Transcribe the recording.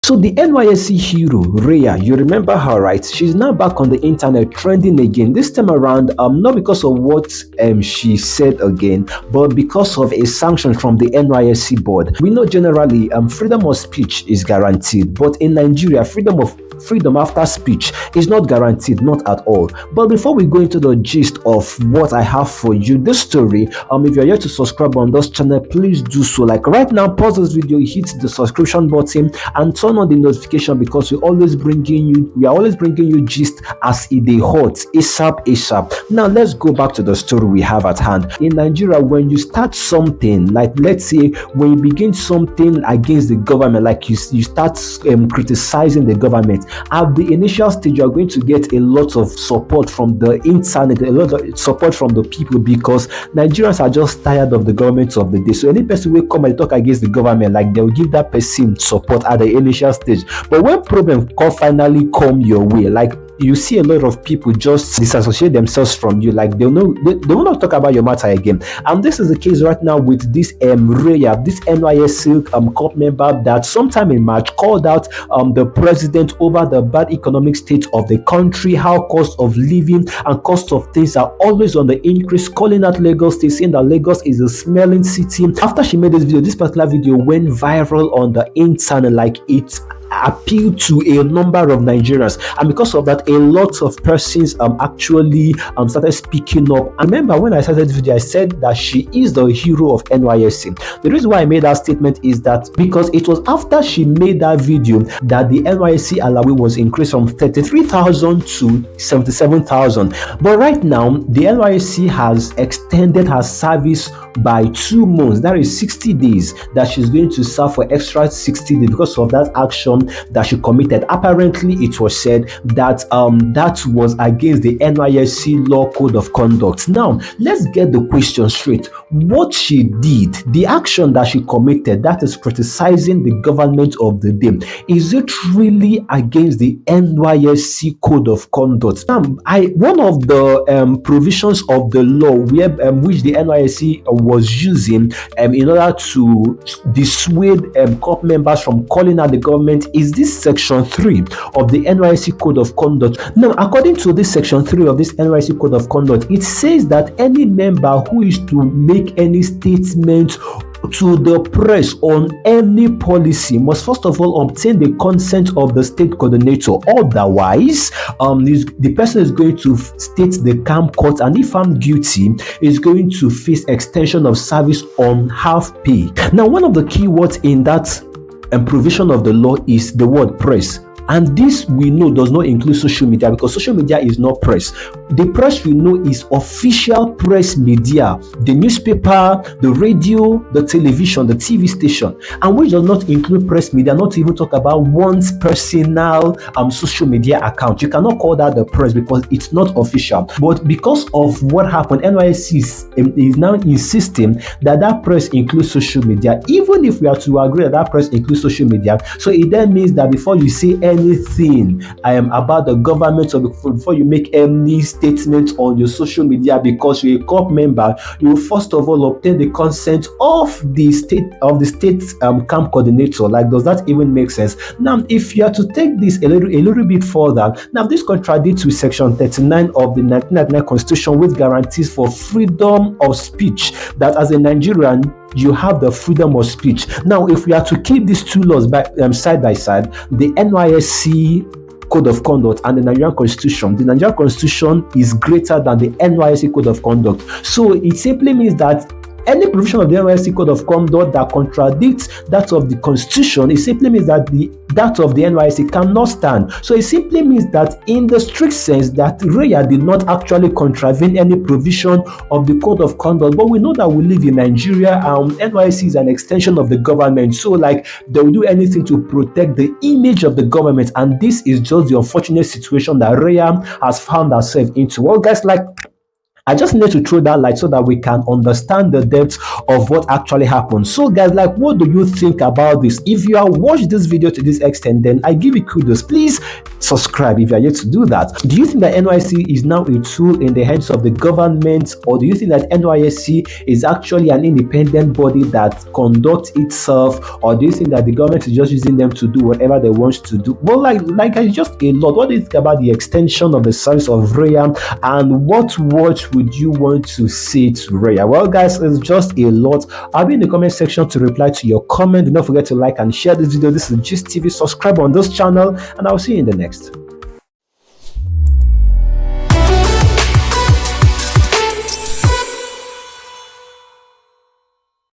So the NYSC hero, Rhea, you remember her, right? She's now back on the internet trending again. This time around, not because of what she said again, but because of a sanction from the NYSC board. We know generally freedom of speech is guaranteed, but in Nigeria, freedom after speech is not guaranteed, not at all. But before we go into the gist of what I have for you, this story, if you're yet to subscribe on this channel, please do so. Like right now, pause this video, hit the subscription button and turn on the notification, because we are always bringing you gist as it dey hot, ASAP. Now let's go back to the story we have at hand. In Nigeria, when you start something, like let's say when you begin something against the government, like you start criticizing the government, at the initial stage you are going to get a lot of support from the internet, a lot of support from the people, because Nigerians are just tired of the government of the day. So any person will come and talk against the government, like they'll give that person support at the initial stage. But when problems finally come your way, like you see a lot of people just disassociate themselves from you, like they will not talk about your matter again. And this is the case right now with this Rhea, this NYSC corp member that sometime in March called out the president over the bad economic state of the country, how cost of living and cost of things are always on the increase, calling out Lagos State, saying that Lagos is a smelling city. After she made this particular video went viral on the internet, like it appeal to a number of Nigerians, and because of that, a lot of persons actually started speaking up. I remember when I started this video, I said that she is the hero of NYSC. The reason why I made that statement is that because it was after she made that video that the NYSC allowance was increased from 33,000 to 77,000. But right now, the NYSC has extended her service by 2 months. That is 60 days that she's going to serve for extra 60 days because of that action that she committed. Apparently, it was said that that was against the NYSC law code of conduct. Now, let's get the question straight. What she did, the action that she committed, that is criticizing the government of the day, is it really against the NYSC code of conduct? One of the provisions of the law where which the NYSC was using in order to dissuade corp members from calling out the government is this section 3 of the NYSC code of conduct. Now, according to this section 3 of this NYSC code of conduct, it says that any member who is to make any statement to the press on any policy must first of all obtain the consent of the state coordinator. Otherwise, the person is going to state the camp court, and if found guilty, is going to face extension of service on half pay. Now, one of the key words in that provision of the law is the word press. And this we know does not include social media, because social media is not press. The press we know is official press media, the newspaper, the radio, the television, the TV station, and which does not include press media, not to even talk about one's personal social media account. You cannot call that the press because it's not official. But because of what happened, NYSC is now insisting that that press includes social media, even if we are to agree that press includes social media. So it then means that before you say anything about the government, or before you make any statement on your social media, because you're a corp member, you will first of all obtain the consent of the state camp coordinator. Like, does that even make sense? Now, if you are to take this a little bit further, now this contradicts with section 39 of the 1999 constitution, which guarantees for freedom of speech, that as a Nigerian you have the freedom of speech. Now, if we are to keep these two laws side by side, the NYSC code of conduct and the Nigerian constitution, the Nigerian constitution is greater than the NYSC code of conduct. So it simply means that any provision of the NYSC code of conduct that contradicts that of the constitution, it simply means that that of the NYSC cannot stand. So it simply means that in the strict sense that Rhea did not actually contravene any provision of the code of conduct. But we know that we live in Nigeria, NYSC is an extension of the government, so like they will do anything to protect the image of the government, and this is just the unfortunate situation that Rhea has found herself into. Well, guys, like, I just need to throw that light so that we can understand the depth of what actually happened. So guys, like, what do you think about this? If you have watched this video to this extent, then I give you kudos. Please subscribe if you are yet to do that. Do you think that NYSC is now a tool in the hands of the government, or do you think that NYSC is actually an independent body that conducts itself, or do you think that the government is just using them to do whatever they want to do? Well, like it's just a lot. What do you think about the extension of the service of Raya, and what words would you want to say to Raya? Well, guys, it's just a lot. I'll be in the comment section to reply to your comment. Do not forget to like and share this video. This is Gist TV. Subscribe on this channel, and I'll see you in the next.